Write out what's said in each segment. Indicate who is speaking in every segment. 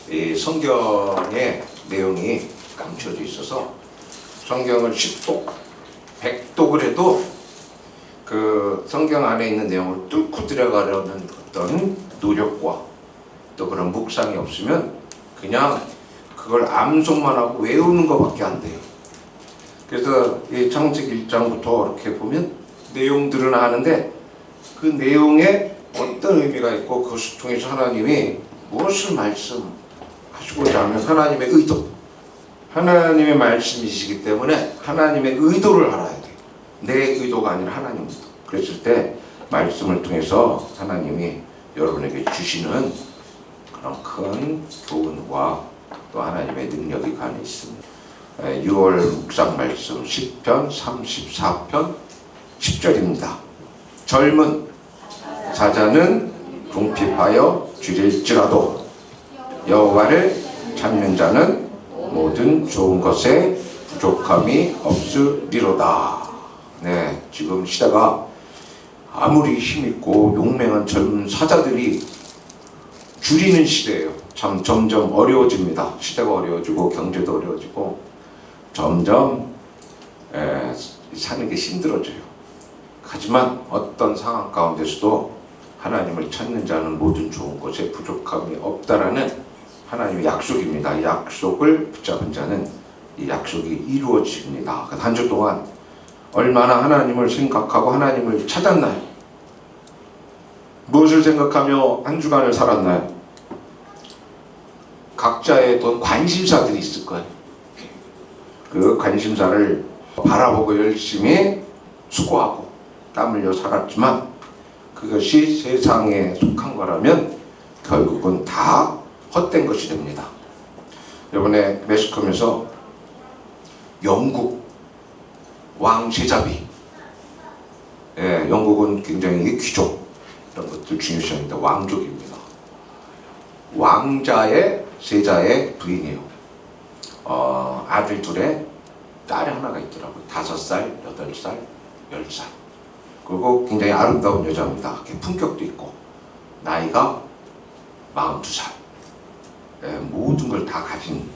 Speaker 1: 이 성경의 내용이 감춰져 있어서 성경을 10독, 100독을 해도 그 성경 안에 있는 내용을 뚫고 들어가려는 어떤 노력과 또 그런 묵상이 없으면 그냥 그걸 암송만 하고 외우는 것밖에 안 돼요. 그래서 이 창세기 1장부터 이렇게 보면 내용들은 아는데 그 내용에 어떤 의미가 있고 그것을 통해서 하나님이 무엇을 말씀하시고자 하면 하나님의 의도, 하나님의 말씀이시기 때문에 하나님의 의도를 알아야 돼요. 내 의도가 아니라 하나님 의도. 그랬을 때 말씀을 통해서 하나님이 여러분에게 주시는 그런 큰 교훈과 또 하나님의 능력이 관해 있습니다. 6월 묵상 말씀 10편 34편 10절입니다. 젊은 사자는 궁핍하여 줄일지라도 여호와를 찾는 자는 모든 좋은 것에 부족함이 없으리로다. 네, 지금 시대가 아무리 힘있고 용맹한 젊은 사자들이 줄이는 시대예요. 참 점점 어려워집니다. 시대가 어려워지고 경제도 어려워지고 점점 사는 게 힘들어져요. 하지만 어떤 상황 가운데서도 하나님을 찾는 자는 모든 좋은 것에 부족함이 없다라는 하나님의 약속입니다. 이 약속을 붙잡은 자는 이 약속이 이루어집니다. 한 주 동안 얼마나 하나님을 생각하고 하나님을 찾았나요? 무엇을 생각하며 한 주간을 살았나요? 각자의 또 관심사들이 있을 거예요. 그 관심사를 바라보고 열심히 수고하고 땀 흘려 살았지만 그것이 세상에 속한 거라면 결국은 다 헛된 것이 됩니다. 이번에 매스컴에서 영국 왕 제자비, 영국은 굉장히 귀족 이런 것들 중요시하는데 왕족입니다. 왕자의 세자의 부인이에요. 아들 둘에 딸이 하나가 있더라고요. 5살, 8살, 10살. 그리고 굉장히 아름다운 여자입니다. 품격도 있고 나이가 42살. 모든 걸 다 가진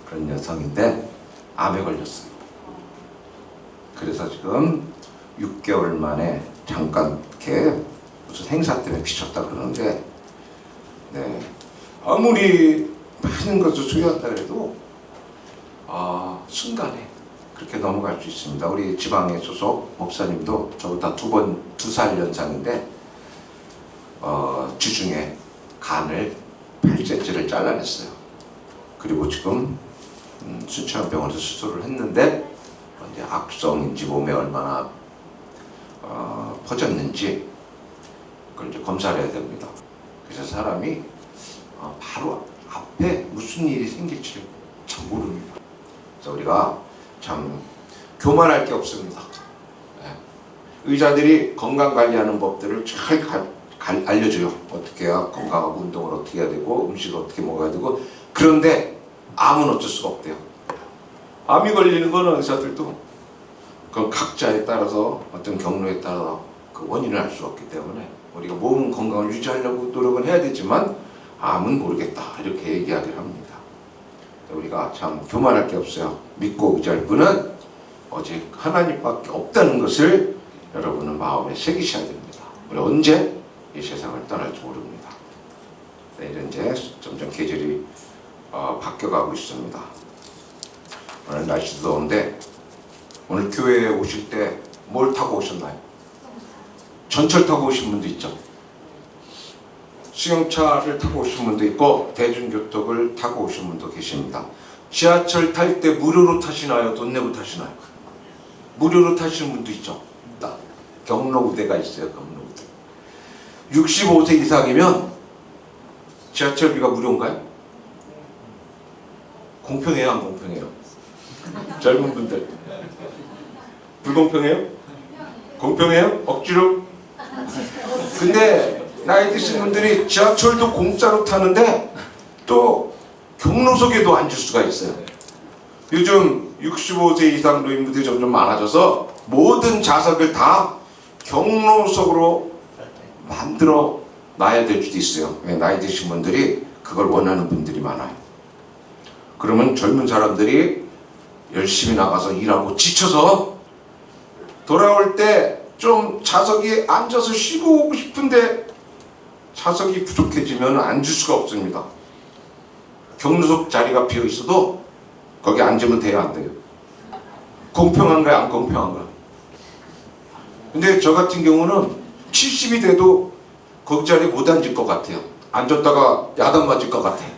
Speaker 1: 그런 여성인데 암에 걸렸어요. 그래서 지금 6개월 만에 잠깐 이렇게 무슨 행사 때문에 비쳤다 그러는데 아무리 많은 것을 소유한다 그래도 순간에 그렇게 넘어갈 수 있습니다. 우리 지방의 소속 목사님도 저보다 2살 연상인데 주중에 간을 8cm를 잘라냈어요. 그리고 지금 순천병원에서 수술을 했는데 이제 악성인지 몸에 얼마나 퍼졌는지 그걸 이제 검사를 해야 됩니다. 그래서 사람이 바로 앞에 무슨 일이 생길지 참 모릅니다. 그래서 우리가 참 교만할 게 없습니다. 의사들이 건강관리하는 법들을 잘 알려줘요. 어떻게 해야 건강하고 운동을 어떻게 해야 되고 음식을 어떻게 먹어야 되고. 그런데 암은 어쩔 수가 없대요. 암이 걸리는 거는 의사들도 그 각자에 따라서 어떤 경로에 따라 그 원인을 알 수 없기 때문에 우리가 몸 건강을 유지하려고 노력은 해야 되지만 암은 모르겠다 이렇게 이야기를 합니다. 우리가 참 교만할 게 없어요. 믿고 의지할 분은 오직 하나님밖에 없다는 것을 여러분은 마음에 새기셔야 됩니다. 우리 언제 이 세상을 떠날지 모릅니다. 이제 점점 계절이 바뀌어가고 있습니다. 오늘 날씨도 더운데 오늘 교회에 오실 때 뭘 타고 오셨나요? 전철 타고 오신 분도 있죠. 수용차를 타고 오신 분도 있고 대중교통을 타고 오신 분도 계십니다. 지하철 탈 때 무료로 타시나요? 돈 내고 타시나요? 무료로 타시는 분도 있죠. 경로우대가 있어요. 경로우대. 65세 이상이면 지하철비가 무료인가요? 공평해요? 안 공평해요? 젊은 분들 불공평해요? 공평해요? 억지로? 근데 나이 드신 분들이 지하철도 공짜로 타는데 또 경로석에도 앉을 수가 있어요. 요즘 65세 이상 노인분들이 점점 많아져서 모든 좌석을 다 경로석으로 만들어 놔야 될 수도 있어요. 나이 드신 분들이 그걸 원하는 분들이 많아요. 그러면 젊은 사람들이 열심히 나가서 일하고 지쳐서 돌아올 때 좀 좌석에 앉아서 쉬고 오고 싶은데 좌석이 부족해지면 앉을 수가 없습니다. 경로석 자리가 비어 있어도 거기 앉으면 돼요, 안 돼요? 공평한가요, 안 공평한가요? 근데 저 같은 경우는 70이 돼도 거기 자리에 못 앉을 것 같아요. 앉았다가 야단 맞을 것 같아요.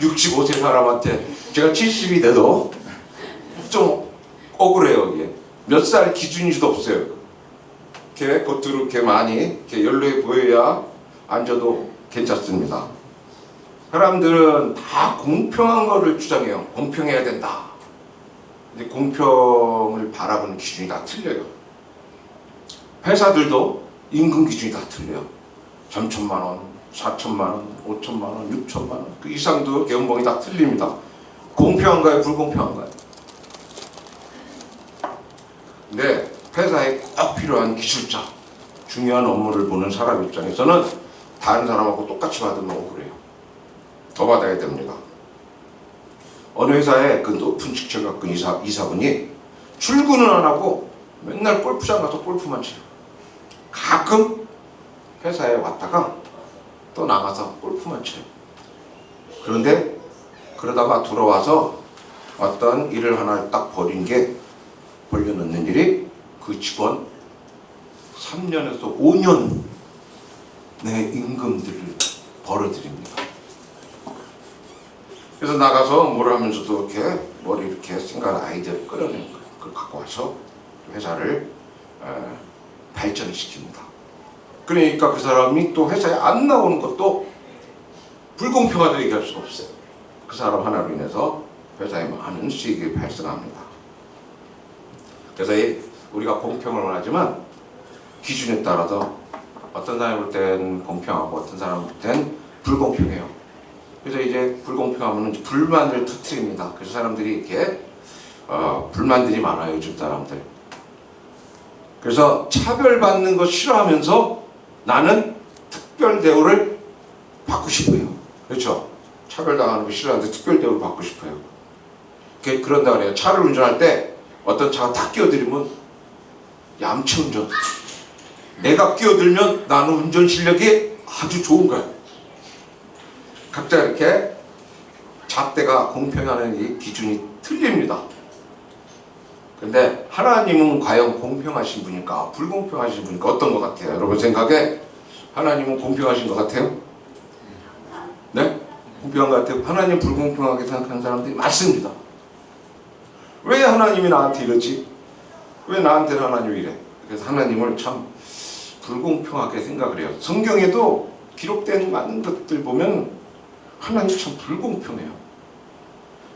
Speaker 1: 65세 사람한테 제가 70이 돼도 좀 억울해요. 이게 몇 살 기준이도 없어요. 이렇게 겉으로 이렇게 많이 이렇게 연로해 보여야 앉아도 괜찮습니다. 사람들은 다 공평한 거를 주장해요. 공평해야 된다. 근데 공평을 바라보는 기준이 다 틀려요. 회사들도 임금 기준이 다 틀려요. 3천만 원, 4천만 원, 5천만 원, 6천만 원 그 이상도 연봉이 다 틀립니다. 공평한가요? 불공평한가요? 근데 회사에 꼭 필요한 기술자, 중요한 업무를 보는 사람 입장에서는 다른 사람하고 똑같이 받으면 억울해요. 더 받아야 됩니다. 어느 회사에 그 높은 직책 갖고 이사분이 출근은 안 하고 맨날 골프장 가서 골프만 쳐요. 가끔 회사에 왔다가 또 나가서 골프만 쳐요. 그런데 그러다가 돌아와서 어떤 일을 하나 딱 벌려놓는 일이 그 직원 3년에서 5년 내 임금들을 벌어드립니다. 그래서 나가서 뭘 하면서도 이렇게 머리 이렇게 생각 아이디어를 끌어내는 거예요. 그걸 갖고 와서 회사를 발전을 시킵니다. 그러니까 그 사람이 또 회사에 안 나오는 것도 불공평하다고 얘기할 수가 없어요. 그 사람 하나로 인해서 회사에 많은 수익이 발생합니다. 그래서 우리가 공평을 원하지만 기준에 따라서 어떤 사람이 볼 땐 공평하고 어떤 사람이 볼 땐 불공평해요. 그래서 이제 불공평하면 불만을 터뜨립니다. 그래서 사람들이 이렇게 불만들이 많아요, 요즘 사람들. 그래서 차별받는 거 싫어하면서 나는 특별 대우를 받고 싶어요. 그렇죠? 차별당하는 거 싫어하는데 특별 대우를 받고 싶어요. 그런다 그래요. 차를 운전할 때 어떤 차가 다 끼어들면 얌체 운전. 내가 끼어들면 나는 운전 실력이 아주 좋은 거야. 각자 이렇게 잣대가 공평하는 이 기준이 틀립니다. 근데 하나님은 과연 공평하신 분일까? 불공평하신 분일까? 어떤 것 같아요? 여러분 생각에 하나님은 공평하신 것 같아요? 네? 공평한 것 같아요? 하나님 불공평하게 생각하는 사람들이 많습니다. 왜 하나님이 나한테 이러지? 왜 나한테는 하나님이 이래? 그래서 하나님을 참 불공평하게 생각을 해요. 성경에도 기록된 많은 것들 보면 하나님 참 불공평해요.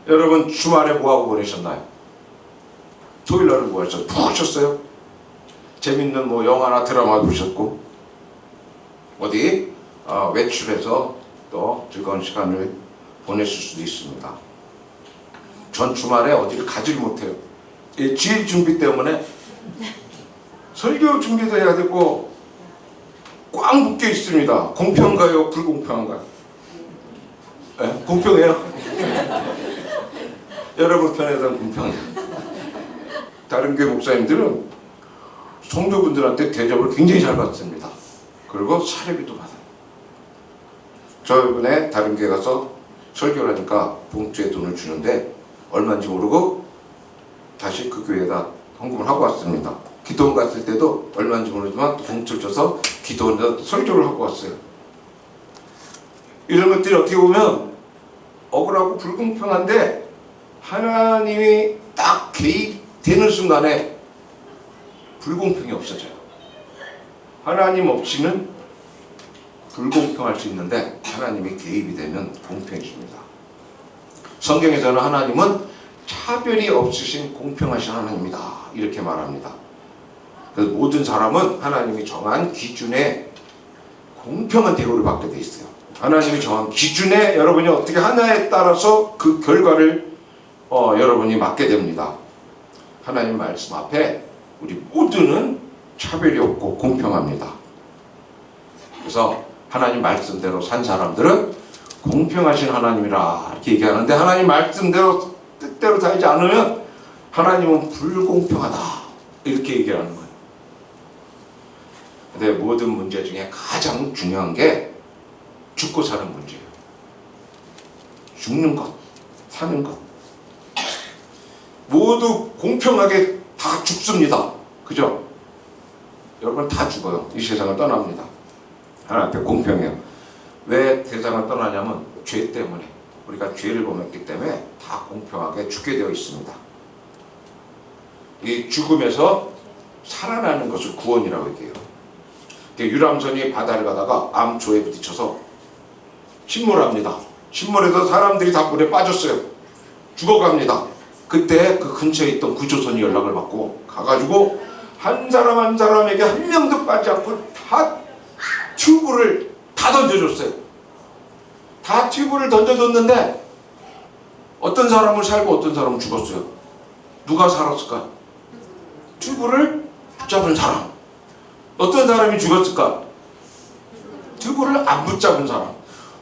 Speaker 1: 여러분 주말에 뭐하고 보내셨나요? 토요일날은 뭐 하셨어요? 푹 쉬었어요? 재밌는 뭐 영화나 드라마 보셨고 어디 외출해서 또 즐거운 시간을 보내실 수도 있습니다. 전 주말에 어디를 가지를 못해요. 이 주일 준비 때문에 설교 준비도 해야 되고 꽉 묶여 있습니다. 공평한가요? 불공평한가요? 네? 공평해요? 여러분 편에서는 공평해요. 다른 교회 목사님들은 성도분들한테 대접을 굉장히 잘 받습니다. 그리고 사례비도 받아요. 저 이번에 다른 교회 가서 설교를 하니까 봉투에 돈을 주는데 얼마인지 모르고 다시 그 교회에다 헌금을 하고 왔습니다. 기도원 갔을 때도 얼마인지 모르지만 봉투를 줘서 기도원에다 설교를 하고 왔어요. 이런 것들이 어떻게 보면 억울하고 불공평한데 하나님이 딱 개입되는 순간에 불공평이 없어져요. 하나님 없이는 불공평할 수 있는데 하나님이 개입이 되면 공평해집니다. 성경에서는 하나님은 차별이 없으신 공평하신 하나님이다 이렇게 말합니다. 그래서 모든 사람은 하나님이 정한 기준에 공평한 대우를 받게 돼 있어요. 하나님이 정한 기준에 여러분이 어떻게 하나에 따라서 그 결과를 여러분이 맞게 됩니다. 하나님 말씀 앞에 우리 모두는 차별이 없고 공평합니다. 그래서 하나님 말씀대로 산 사람들은 공평하신 하나님이라 이렇게 얘기하는데, 하나님 말씀대로 뜻대로 살지 않으면 하나님은 불공평하다 이렇게 얘기하는 거예요. 근데 모든 문제 중에 가장 중요한 게 죽고 사는 문제예요. 죽는 것, 사는 것. 모두 공평하게 다 죽습니다. 그죠? 여러분 다 죽어요. 이 세상을 떠납니다. 하나님 앞에 공평해요. 왜 세상을 떠나냐면 죄 때문에, 우리가 죄를 범했기 때문에 다 공평하게 죽게 되어 있습니다. 이 죽음에서 살아나는 것을 구원이라고 얘기해요. 유람선이 바다를 가다가 암초에 부딪혀서 침몰합니다. 침몰해서 사람들이 다 물에 빠졌어요. 죽어갑니다. 그때 그 근처에 있던 구조선이 연락을 받고 가가지고 한 사람 한 사람에게 한 명도 빠지지 않고 다 튜브를 다 던져줬어요. 다 튜브를 던져줬는데 어떤 사람은 살고 어떤 사람은 죽었어요. 누가 살았을까? 튜브를 붙잡은 사람. 어떤 사람이 죽었을까? 튜브를 안 붙잡은 사람.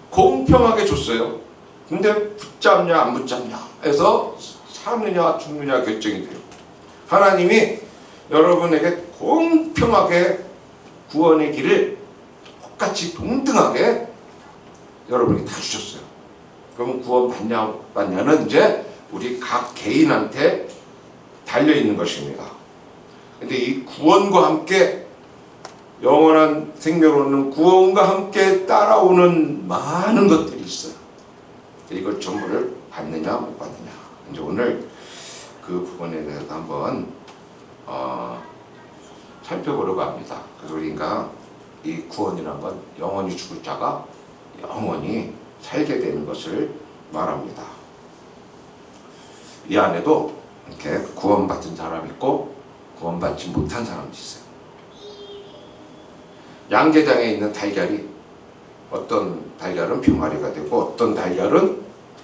Speaker 1: 공평하게 줬어요. 근데 붙잡냐 안 붙잡냐 해서 사느냐 죽느냐 결정이 돼요. 하나님이 여러분에게 공평하게 구원의 길을 똑같이 동등하게 여러분이 다 주셨어요. 그럼 구원 받냐는 이제 우리 각 개인한테 달려있는 것입니다. 근데 이 구원과 함께 영원한 생명을 얻는 구원과 함께 따라오는 많은 것들이 있어요. 이걸 전부를 받느냐 못 받느냐. 이제 오늘 그 부분에 대해서 한번 살펴보려고 합니다. 그래서 우리가 이 구원이라는 건 영원히 죽을 자가 영원히 살게 되는 것을 말합니다. 이 안에도 이렇게 구원받은 사람이 있고 구원받지 못한 사람도 있어요. 양계장에 있는 달걀이 어떤 달걀은 병아리가 되고 어떤 달걀은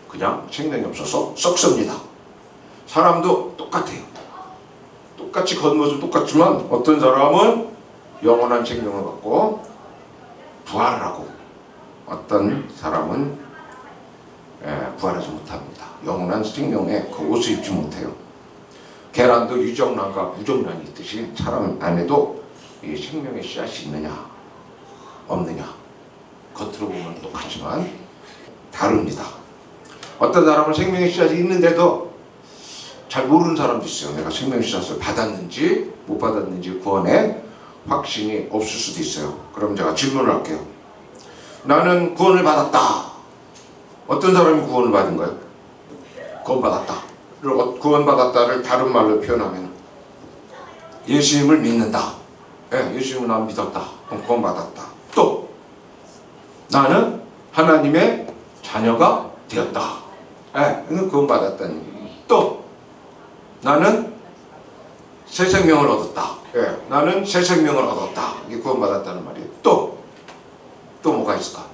Speaker 1: 그냥 생명이 없어서 썩습니다. 사람도 똑같아요. 똑같이 겉모습 똑같지만 어떤 사람은 영원한 생명을 갖고 부활을 하고 어떤 사람은 부활하지 못합니다. 영원한 생명에 그 옷을 입지 못해요. 계란도 유정란과 무정란이 있듯이 사람 안에도 이 생명의 씨앗이 있느냐 없느냐 겉으로 보면 똑같지만 다릅니다. 어떤 사람은 생명의 씨앗이 있는데도 잘 모르는 사람도 있어요. 내가 생명의 씨앗을 받았는지 못 받았는지 구원에 확신이 없을 수도 있어요. 그럼 제가 질문을 할게요. 나는 구원을 받았다. 어떤 사람이 구원을 받은 거예요? 구원받았다. 구원받았다를 다른 말로 표현하면 예수님을 믿는다. 예수님을 난 믿었다. 그럼 구원받았다. 또 나는 하나님의 자녀가 되었다. 구원받았다는 얘기. 또 나는 새 생명을 얻었다. 나는 새 생명을 얻었다. 이게 구원받았다는 말이에요. 또 뭐가 있을까?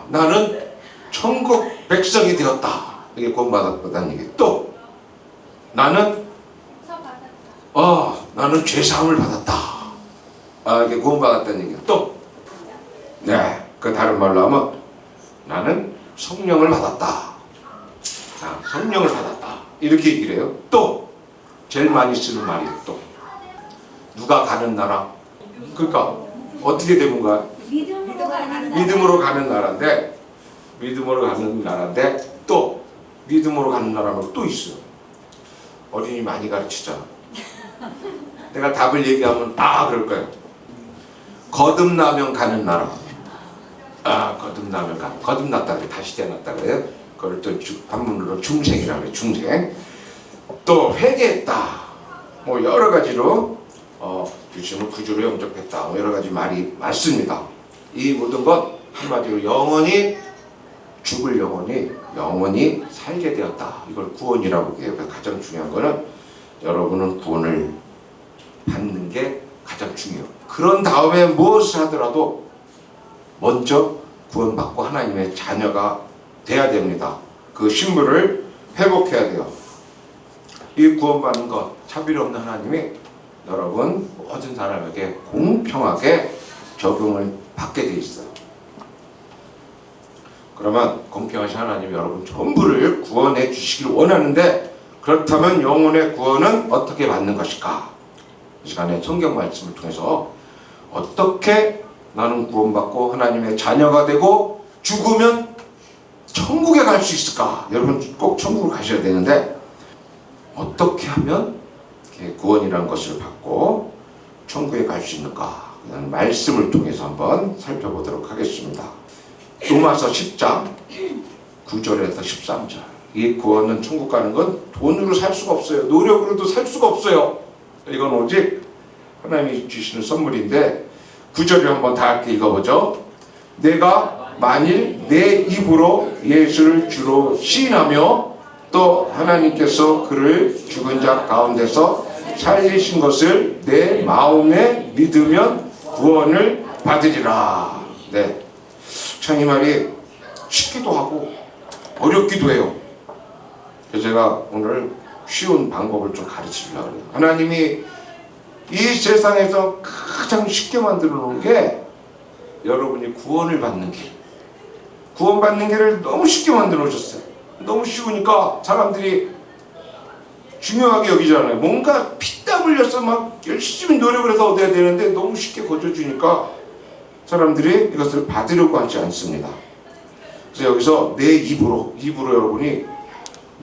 Speaker 1: 나는 천국 백성이 되었다. 이게 구원받았다는 얘기. 또 나는 나는 죄사함을 받았다. 이게 구원받았다는 얘기. 또 그 다른 말로 하면 나는 성령을 받았다. 성령을 받았다. 이렇게 얘기를 해요. 또 제일 많이 쓰는 말이 또 누가 가는 나라. 그러니까 어떻게 되는 거야? 믿음으로 가는 나라인데 또 믿음으로 가는 나라는 또 있어요. 어린이 많이 가르치잖아. 내가 답을 얘기하면 그럴 거예요. 거듭나면 가는 나라. 거듭났다 그래. 다시 태어났다 그래요. 그걸 또 한문으로 중생이라고 해요. 중생. 또 회개했다. 뭐 여러 가지로 주님을 구주로 영접했다. 여러 가지 말이 많습니다. 이 모든 것 한마디로 영원히 죽을 영원히 살게 되었다. 이걸 구원이라고 해요. 가장 중요한 거는 여러분은 구원을 받는 게 가장 중요해요. 그런 다음에 무엇을 하더라도 먼저 구원받고 하나님의 자녀가 돼야 됩니다. 그 신분을 회복해야 돼요. 이 구원받는 것 차별 없는 하나님이 여러분 모든 사람에게 공평하게 적용을 받게 돼 있어요. 그러면 공평하신 하나님이 여러분 전부를 구원해 주시기를 원하는데, 그렇다면 영혼의 구원은 어떻게 받는 것일까? 이 시간에 성경 말씀을 통해서 어떻게 나는 구원받고 하나님의 자녀가 되고 죽으면 천국에 갈 수 있을까? 여러분 꼭 천국을 가셔야 되는데, 어떻게 하면 구원이라는 것을 받고 천국에 갈 수 있는가? 그런 말씀을 통해서 한번 살펴보도록 하겠습니다. 로마서 10장 9절에서 13절. 이 구원은, 천국 가는 건 돈으로 살 수가 없어요. 노력으로도 살 수가 없어요. 이건 오직 하나님이 주시는 선물인데, 9절을 한번 다 함께 읽어보죠. 내가 만일 내 입으로 예수를 주로 시인하며 또 하나님께서 그를 죽은 자 가운데서 살리신 것을 내 마음에 믿으면 구원을 받으리라. 네, 참 이 말이 쉽기도 하고 어렵기도 해요. 그래서 제가 오늘 쉬운 방법을 좀 가르치려고 해요. 하나님이 이 세상에서 가장 쉽게 만들어 놓은 게 여러분이 구원을 받는 길, 구원받는 길을 너무 쉽게 만들어 놓으셨어요. 너무 쉬우니까 사람들이 중요하게 여기잖아요. 뭔가 피땀 흘려서 막 열심히 노력을 해서 얻어야 되는데 너무 쉽게 거둬주니까 사람들이 이것을 받으려고 하지 않습니다. 그래서 여기서 내 입으로 여러분이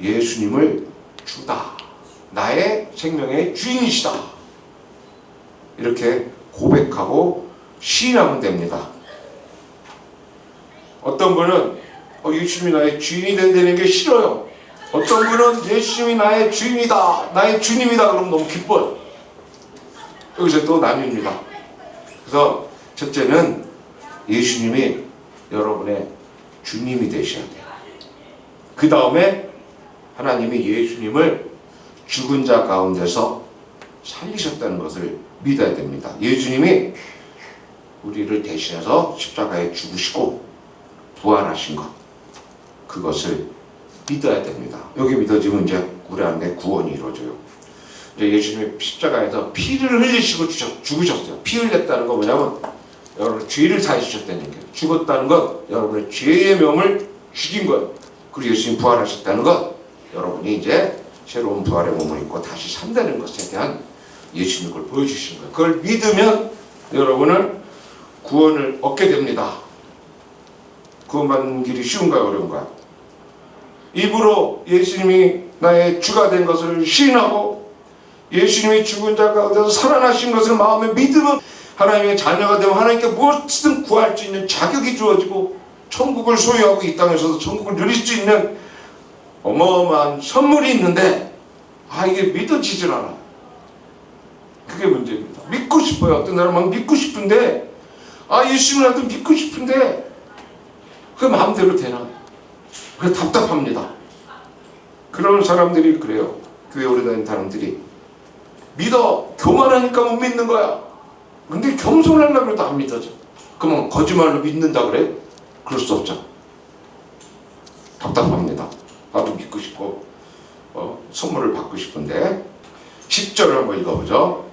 Speaker 1: 예수님을 주다, 나의 생명의 주인이시다, 이렇게 고백하고 시인하면 됩니다. 어떤 분은 예수님이 나의 주인이 된다는 게 싫어요. 어떤 분은 예수님이 나의 주인이다, 나의 주님이다 그러면 너무 기뻐요. 여기서 또 나뉩니다. 그래서 첫째는 예수님이 여러분의 주님이 되셔야 돼요. 그 다음에 하나님이 예수님을 죽은 자 가운데서 살리셨다는 것을 믿어야 됩니다. 예수님이 우리를 대신해서 십자가에 죽으시고 부활하신 것, 그것을 믿어야 됩니다. 여기 믿어지면 이제 우리 안에 구원이 이루어져요. 이제 예수님이 십자가에서 피를 흘리시고 죽으셨어요. 피 흘렸다는 건 뭐냐면 여러분 죄를 사하셨다는 얘기예요. 죽었다는 건 여러분의 죄의 명을 죽인 거예요. 그리고 예수님 부활하셨다는 건 여러분이 이제 새로운 부활의 몸을 입고 다시 산다는 것에 대한 예수님을 보여주신 거예요. 그걸 믿으면 여러분은 구원을 얻게 됩니다. 구원받는 길이 쉬운가요, 어려운가요? 입으로 예수님이 나의 주가 된 것을 시인하고 예수님이 죽은 자 가운데서 살아나신 것을 마음에 믿으면 하나님의 자녀가 되면 하나님께 무엇이든 구할 수 있는 자격이 주어지고 천국을 소유하고 이 땅에서도 천국을 누릴 수 있는 어마어마한 선물이 있는데, 이게 믿어지질 않아요. 그게 문제입니다. 믿고 싶어요. 어떤 사람은 막 믿고 싶은데, 예수님을 나도 믿고 싶은데 그게 마음대로 되나? 그게 답답합니다. 그런 사람들이 그래요. 교회 오래 다니는 사람들이 믿어, 교만하니까 못 믿는 거야. 근데 겸손하려고 해도 안 믿어져. 그러면 거짓말로 믿는다 그래? 그럴 수 없죠. 답답합니다. 나도 믿고 싶고 선물을 받고 싶은데. 10절을 한번 읽어보죠.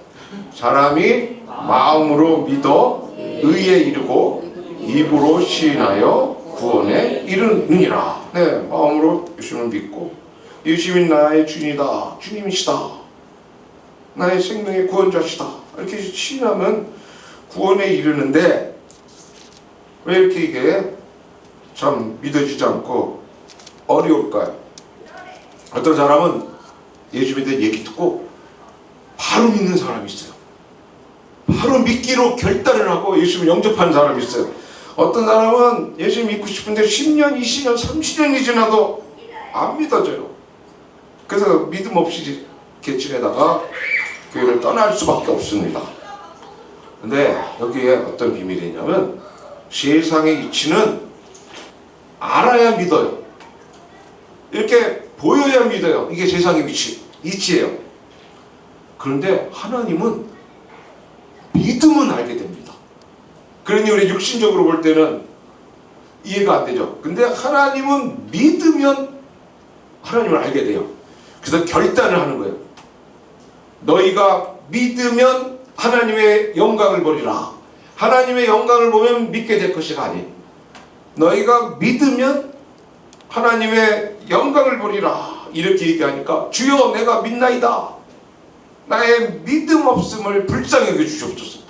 Speaker 1: 사람이 마음으로 믿어 의에 이르고 입으로 시인하여 구원에 이르느니라. 네, 마음으로 예수님을 믿고 예수님이 나의 주인이다, 주님이시다, 나의 생명의 구원자시다, 이렇게 시인하면 구원에 이르는데, 왜 이렇게 이게 참 믿어지지 않고 어려울까요? 어떤 사람은 예수님에 대한 얘기 듣고 바로 믿는 사람이 있어요. 바로 믿기로 결단을 하고 예수님을 영접하는 사람이 있어요. 어떤 사람은 예수 믿고 싶은데 10년, 20년, 30년이 지나도 안 믿어져요. 그래서 믿음 없이 이렇게 지내다가 교회를 떠날 수밖에 없습니다. 근데 여기에 어떤 비밀이 있냐면, 세상의 이치는 알아야 믿어요. 이렇게 보여야 믿어요. 이게 세상의 이치예요. 그런데 하나님은 믿으면 알게 됩니다. 그러니 우리 육신적으로 볼 때는 이해가 안 되죠. 근데 하나님은 믿으면 하나님을 알게 돼요. 그래서 결단을 하는 거예요. 너희가 믿으면 하나님의 영광을 보리라. 하나님의 영광을 보면 믿게 될 것이가 아닌, 너희가 믿으면 하나님의 영광을 보리라 이렇게 얘기하니까 주여 내가 믿나이다. 나의 믿음 없음을 불쌍히 여겨 주시옵소서.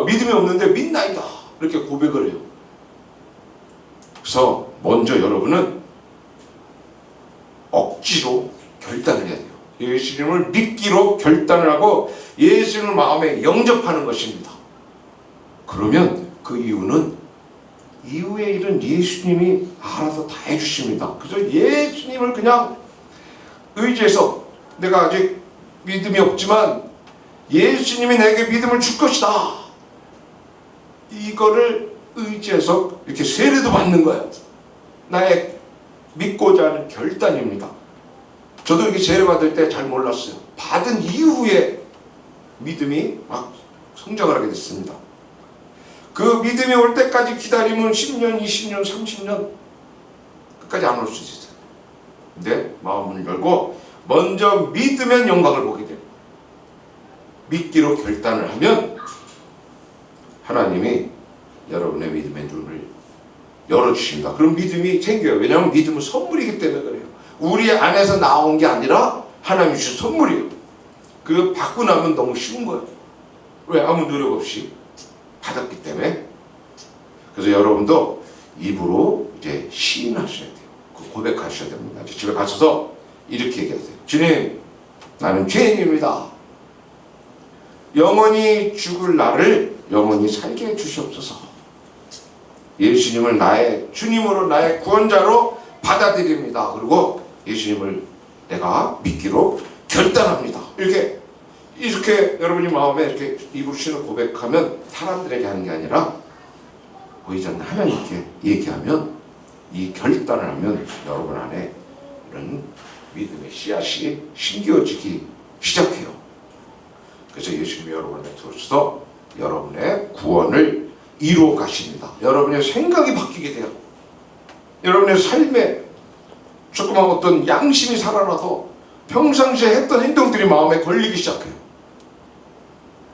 Speaker 1: 믿음이 없는데 믿나이다 이렇게 고백을 해요. 그래서 먼저 여러분은 억지로 결단을 해야 돼요. 예수님을 믿기로 결단을 하고 예수님을 마음에 영접하는 것입니다. 그러면 그 이유는 이후의 일은 예수님이 알아서 다 해주십니다. 그래서 예수님을 그냥 의지해서 내가 아직 믿음이 없지만 예수님이 내게 믿음을 줄 것이다. 이거를 의지해서 이렇게 세례도 받는 거예요. 나의 믿고자 하는 결단입니다. 저도 이렇게 세례 받을 때 잘 몰랐어요. 받은 이후에 믿음이 막 성장을 하게 됐습니다. 그 믿음이 올 때까지 기다리면 10년, 20년, 30년 끝까지 안 올 수 있어요. 근데 마음을 열고 먼저 믿으면 영광을 보게 됩니다. 믿기로 결단을 하면 하나님이 여러분의 믿음의 눈을 열어주십니다. 그럼 믿음이 생겨요. 왜냐하면 믿음은 선물이기 때문에 그래요. 우리 안에서 나온 게 아니라 하나님이 주신 선물이에요. 그거 받고 나면 너무 쉬운 거예요. 왜? 아무 노력 없이 받았기 때문에. 그래서 여러분도 입으로 이제 시인하셔야 돼요. 고백하셔야 됩니다. 이제 집에 가셔서 이렇게 얘기하세요. 주님, 나는 죄인입니다. 영원히 죽을 나를 영원히 살게 해주시옵소서. 예수님을 나의 주님으로 나의 구원자로 받아들입니다. 그리고 예수님을 내가 믿기로 결단합니다. 이렇게 여러분이 마음에 이렇게 입으로 쉬는 고백하면 사람들에게 하는 게 아니라 보이지 않는 하나님께 얘기하면 이 결단을 하면 여러분 안에 이런 믿음의 씨앗이 심겨지기 시작해요. 그래서 예수님이 여러분 안에 들어오셔서 여러분의 구원을 이루어 가십니다. 여러분의 생각이 바뀌게 돼요. 여러분의 삶에 조그만 어떤 양심이 살아나서 평상시에 했던 행동들이 마음에 걸리기 시작해요.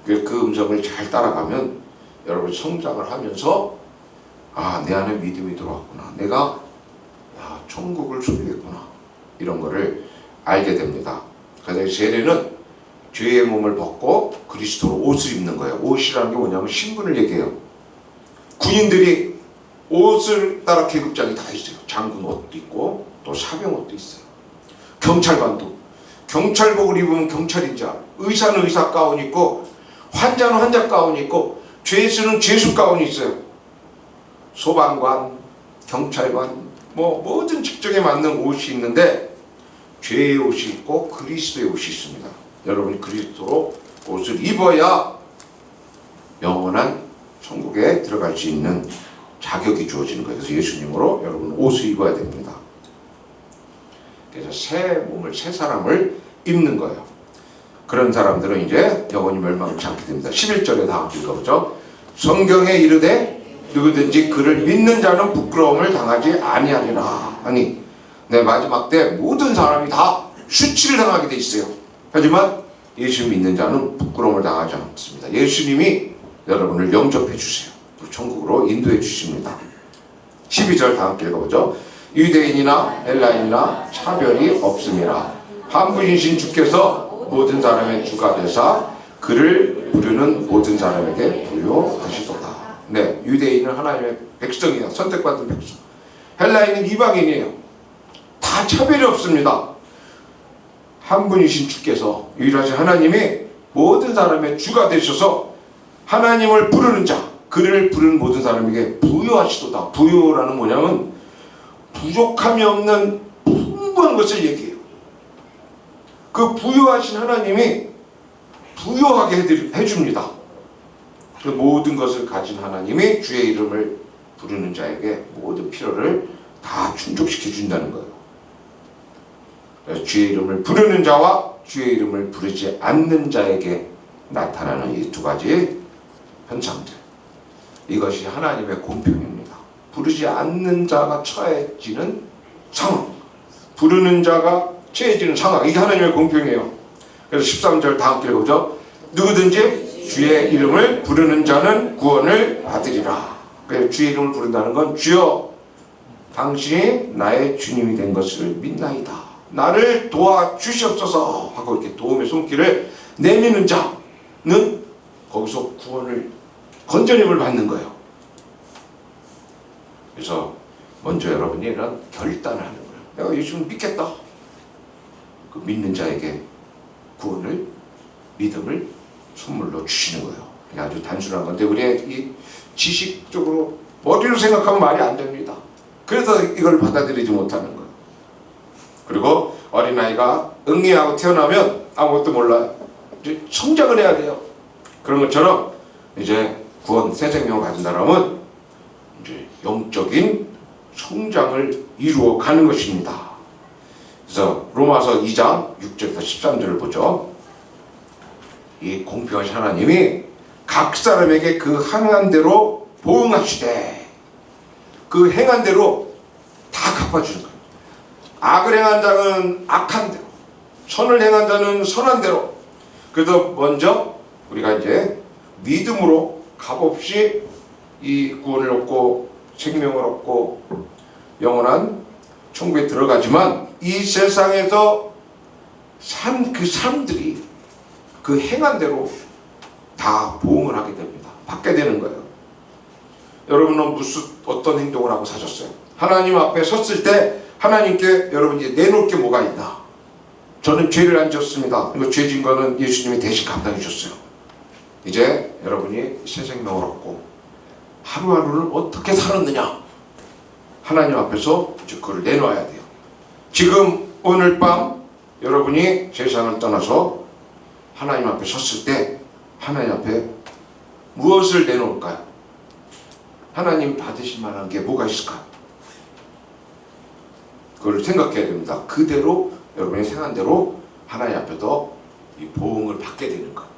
Speaker 1: 그 음성을 잘 따라가면 여러분이 성장을 하면서 내 안에 믿음이 들어왔구나. 내가 천국을 소유했구나. 이런 거를 알게 됩니다. 그래서 세례는 죄의 몸을 벗고 그리스도로 옷을 입는 거예요. 옷이라는 게 뭐냐면 신분을 얘기해요. 군인들이 옷을 따라 계급장이 다 있어요. 장군 옷도 있고 또 사병 옷도 있어요. 경찰관도 경찰복을 입으면 경찰인 줄 알아요. 의사는 의사 가운 있고 환자는 환자 가운 있고 죄수는 죄수 가운이 있어요. 소방관, 경찰관 모든 직종에 맞는 옷이 있는데 죄의 옷이 있고 그리스도의 옷이 있습니다. 여러분이 그리스도로 옷을 입어야 영원한 천국에 들어갈 수 있는 자격이 주어지는 거예요. 그래서 예수님으로 여러분 옷을 입어야 됩니다. 그래서 새 몸을, 새 사람을 입는 거예요. 그런 사람들은 이제 영원히 멸망치 않게 됩니다. 11절에 다 읽어보죠. 성경에 이르되 누구든지 그를 믿는 자는 부끄러움을 당하지 아니하리라. 아니, 내 마지막 때 모든 사람이 다 수치를 당하게 돼 있어요. 하지만 예수 믿는 자는 부끄러움을 당하지 않습니다. 예수님이 여러분을 영접해 주세요. 천국으로 인도해 주십니다. 12절 다 함께 읽어보죠. 유대인이나 헬라인이나 차별이 없음이라. 한 분이신 주께서 모든 사람의 주가 되사 그를 부르는 모든 사람에게 부요하시도다. 네, 유대인은 하나님의 백성이에요. 선택받은 백성. 헬라인은 이방인이에요. 다 차별이 없습니다. 한 분이신 주께서, 유일하신 하나님이 모든 사람의 주가 되셔서 하나님을 부르는 자, 그를 부르는 모든 사람에게 부요하시도다. 부요라는 뭐냐면 부족함이 없는 풍부한 것을 얘기해요. 그 부요하신 하나님이 부요하게 해줍니다. 그 모든 것을 가진 하나님이 주의 이름을 부르는 자에게 모든 필요를 다 충족시켜 준다는 거예요. 주의 이름을 부르는 자와 주의 이름을 부르지 않는 자에게 나타나는 이 두 가지 현상들, 이것이 하나님의 공평입니다. 부르지 않는 자가 처해지는 상황, 부르는 자가 처해지는 상황, 이게 하나님의 공평이에요. 그래서 13절 다 함께 읽어보죠. 누구든지 주의 이름을 부르는 자는 구원을 받으리라. 그래서 주의 이름을 부른다는 건 주여 당신이 나의 주님이 된 것을 믿나이다. 나를 도와주시옵소서 하고 이렇게 도움의 손길을 내미는 자는 거기서 구원을 건전함을 받는 거예요. 그래서 먼저 여러분이 이런 결단을 하는 거예요. 내가 예수를 믿겠다. 그 믿는 자에게 구원을 믿음을 선물로 주시는 거예요. 이게 아주 단순한 건데 우리의 이 지식적으로 머리로 생각하면 말이 안 됩니다. 그래서 이걸 받아들이지 못하는 거예요. 그리고 어린아이가 응애하고 태어나면 아무것도 몰라요. 이제 성장을 해야 돼요. 그런 것처럼 이제 구원 새 생명을 가진 사람은 이제 영적인 성장을 이루어 가는 것입니다. 그래서 로마서 2장 6절부터 13절을 보죠. 이 공평하신 하나님이 각 사람에게 그 행한 대로 보응하시되 그 행한 대로 다 갚아주는 거예요. 악을 행한 자는 악한 대로, 선을 행한 자는 선한 대로. 그래서 먼저 우리가 이제 믿음으로 값없이 이 구원을 얻고 생명을 얻고 영원한 천국에 들어가지만 이 세상에서 산 그 사람들이 그 행한 대로 다 보응을 하게 됩니다. 받게 되는 거예요. 여러분은 무슨 어떤 행동을 하고 사셨어요? 하나님 앞에 섰을 때 하나님께 여러분이 내놓을 게 뭐가 있나? 저는 죄를 안 지었습니다. 이거 죄 진 거는 예수님이 대신 감당해 주셨어요. 이제 여러분이 새 생명을 얻고 하루하루를 어떻게 살았느냐? 하나님 앞에서 이제 그걸 내놔야 돼요. 지금 오늘 밤 여러분이 세상을 떠나서 하나님 앞에 섰을 때 하나님 앞에 무엇을 내놓을까요? 하나님 받으실 만한 게 뭐가 있을까요? 그걸 생각해야 됩니다. 그대로 여러분이 생각한 대로 하나님 앞에서 이 보응을 받게 되는 거예요.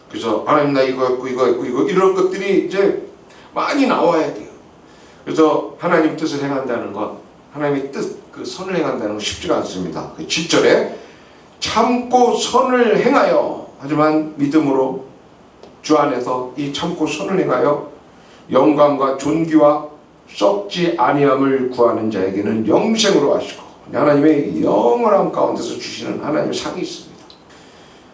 Speaker 1: 그래서 하나님 나 이거 했고 이거 했고 이거 이런 것들이 이제 많이 나와야 돼요. 그래서 하나님 뜻을 행한다는 것, 하나님의 뜻, 그 선을 행한다는 건 쉽지가 않습니다. 7절에 참고 선을 행하여 하지만 믿음으로 주 안에서 이 참고 선을 행하여 영광과 존귀와 썩지 아니함을 구하는 자에게는 영생으로 하시고 하나님의 영원함 가운데서 주시는 하나님의 상이 있습니다.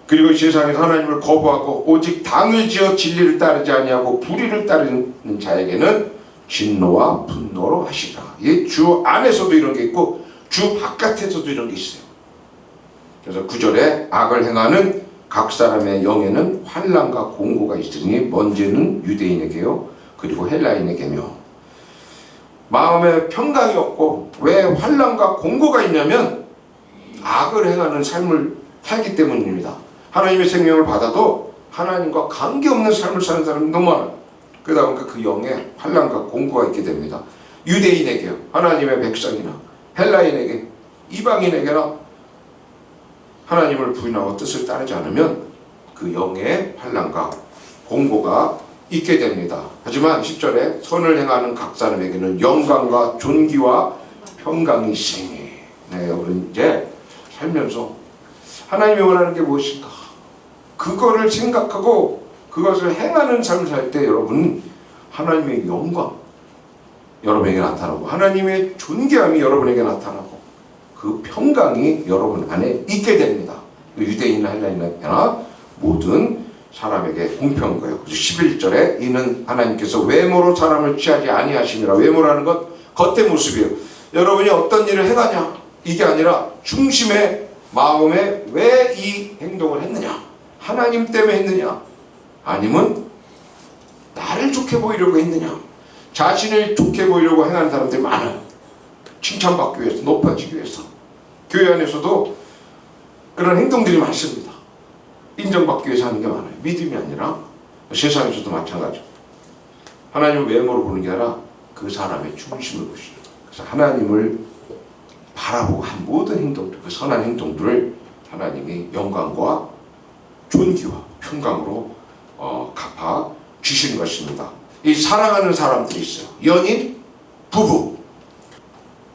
Speaker 1: 그리고 세상에서 하나님을 거부하고 오직 당을 지어 진리를 따르지 아니하고 불의를 따르는 자에게는 진노와 분노로 하시라. 이 주 안에서도 이런 게 있고 주 바깥에서도 이런 게 있어요. 그래서 9절에 악을 행하는 각 사람의 영에는 환난과 공고가 있으니 먼저는 유대인에게요 그리고 헬라인에게며. 마음에 평강이 없고 왜 환난과 공고가 있냐면 악을 행하는 삶을 살기 때문입니다. 하나님의 생명을 받아도 하나님과 관계없는 삶을 사는 사람이 너무 많아요. 그러다 보니까 그 영에 환난과 공고가 있게 됩니다. 유대인에게요, 하나님의 백성이나 헬라인에게, 이방인에게나 하나님을 부인하고 뜻을 따르지 않으면 그 영의 환난과 공고가 있게 됩니다. 하지만 10절에 선을 행하는 각 사람에게는 영광과 존귀와 평강이 있으니. 네, 우리는 이제 살면서 하나님이 원하는 게 무엇인가? 그거를 생각하고 그것을 행하는 삶을 살 때 여러분 하나님의 영광 여러분에게 나타나고 하나님의 존귀함이 여러분에게 나타나고 그 평강이 여러분 안에 있게 됩니다. 유대인이나 헬라인이나 모든 사람에게 공평한 거예요. 11절에 이는 하나님께서 외모로 사람을 취하지 아니하심이라. 외모라는 것 겉의 모습이에요. 여러분이 어떤 일을 행하냐 이게 아니라 중심의 마음에 왜 이 행동을 했느냐, 하나님 때문에 했느냐 아니면 나를 좋게 보이려고 했느냐. 자신을 좋게 보이려고 행하는 사람들이 많아요. 칭찬받기 위해서, 높아지기 위해서. 교회 안에서도 그런 행동들이 많습니다. 인정받기 위해서 하는 게 많아요. 믿음이 아니라 세상에서도 마찬가지고. 하나님을 외모로 보는 게 아니라 그 사람의 중심을 보시는 거예요. 그래서 하나님을 바라보고 한 모든 행동들, 그 선한 행동들을 하나님이 영광과 존귀와 평강으로 갚아 주시는 것입니다. 이 사랑하는 사람들이 있어요. 연인, 부부.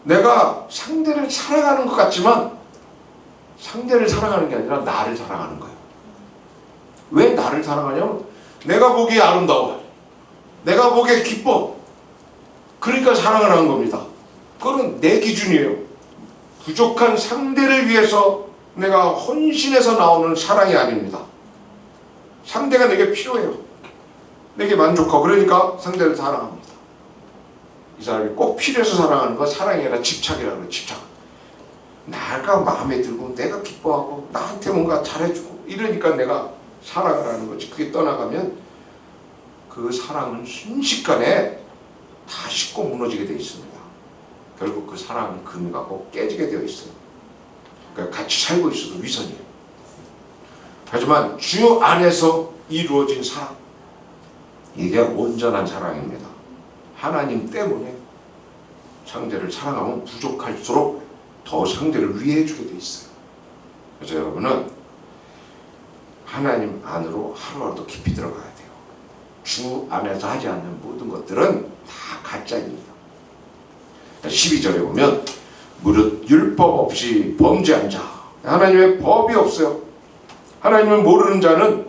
Speaker 1: 내가 상대를 사랑하는 것 같지만 상대를 사랑하는 게 아니라 나를 사랑하는 거예요. 왜 나를 사랑하냐면 내가 보기에 아름다워, 내가 보기에 기뻐, 그러니까 사랑을 한 겁니다. 그건 내 기준이에요. 부족한 상대를 위해서 내가 헌신해서 나오는 사랑이 아닙니다. 상대가 내게 필요해요. 내게 만족하고, 그러니까 상대를 사랑합니다. 이 사람이 꼭 필요해서 사랑하는 건 사랑이 아니라 집착이라고 해요. 집착. 내가 마음에 들고 내가 기뻐하고 나한테 뭔가 잘해주고 이러니까 내가 사랑을 하는 거지. 그게 떠나가면 그 사랑은 순식간에 다 식고 무너지게 되어 있습니다. 결국 그 사랑은 금이 가고 깨지게 되어 있어요. 그러니까 같이 살고 있어도 위선이에요. 하지만 주 안에서 이루어진 사랑, 이게 온전한 사랑입니다. 하나님 때문에 상대를 사랑하면 부족할수록 더 상대를 위해 주게 돼 있어요. 그래서 여러분은 하나님 안으로 하루하루 깊이 들어가야 돼요. 주 안에서 하지 않는 모든 것들은 다 가짜입니다. 12절에 보면 무릇 율법 없이 범죄한 자, 하나님의 법이 없어요. 하나님을 모르는 자는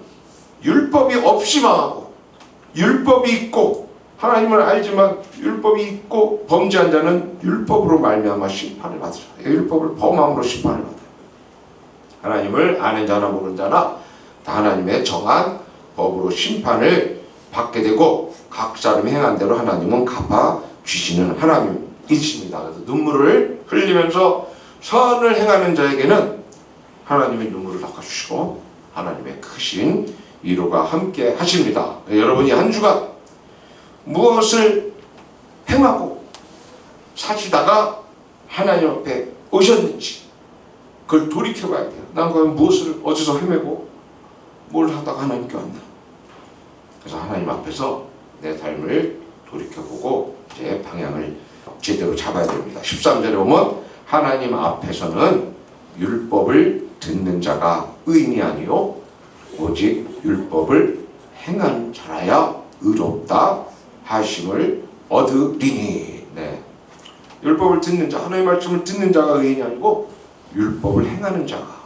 Speaker 1: 율법이 없이 망하고, 율법이 있고 하나님을 알지만 율법이 있고 범죄한 자는 율법으로 말미암아 심판을 받으라. 율법을 범함으로 심판을 받아요. 하나님을 아는 자나 모르는 자나 다 하나님의 정한 법으로 심판을 받게 되고, 각 사람이 행한 대로 하나님은 갚아 주시는 하나님이십니다. 그래서 눈물을 흘리면서 선을 행하는 자에게는 하나님의 눈물을 닦아주시고 하나님의 크신 위로가 함께 하십니다. 여러분이 한 주간 무엇을 행하고 사시다가 하나님 앞에 오셨는지 그걸 돌이켜봐야 돼요. 난 과연 무엇을 어디서 헤매고 뭘 하다가 하나님께 왔나. 그래서 하나님 앞에서 내 삶을 돌이켜보고 제 방향을 제대로 잡아야 됩니다. 13절에 보면 하나님 앞에서는 율법을 듣는 자가 의인이 아니요 오직 율법을 행한 자라야 의롭다 하심을 얻으리니. 네. 율법을 듣는 자, 하나님의 말씀을 듣는 자가 의인이 아니고 율법을 행하는 자가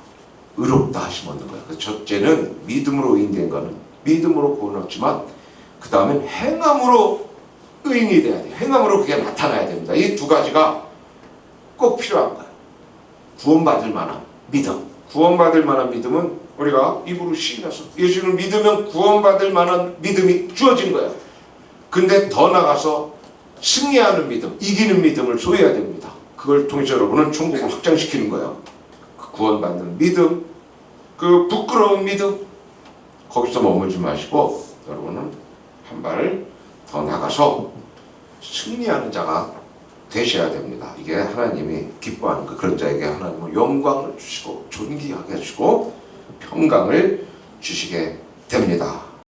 Speaker 1: 의롭다 하심 얻는 거예요. 첫째는 믿음으로 의인된 거는 믿음으로 구원 얻지만 그 다음엔 행함으로 의인이 돼야 돼요. 행함으로 그게 나타나야 됩니다. 이 두 가지가 꼭 필요한 거예요. 구원받을 만한 믿음. 구원받을 만한 믿음은 우리가 입으로 시인해서 예수를 믿으면 구원받을 만한 믿음이 주어진 거예요. 근데 더 나가서 승리하는 믿음, 이기는 믿음을 소유해야 됩니다. 그걸 통해서 여러분은 천국을 확장시키는 거예요. 그 구원받는 믿음, 그 부끄러운 믿음, 거기서 머물지 마시고 여러분은 한 발 더 나가서 승리하는 자가 되셔야 됩니다. 이게 하나님이 기뻐하는 거. 그런 자에게 하나님은 영광을 주시고 존귀하게 해주시고 평강을 주시게 됩니다.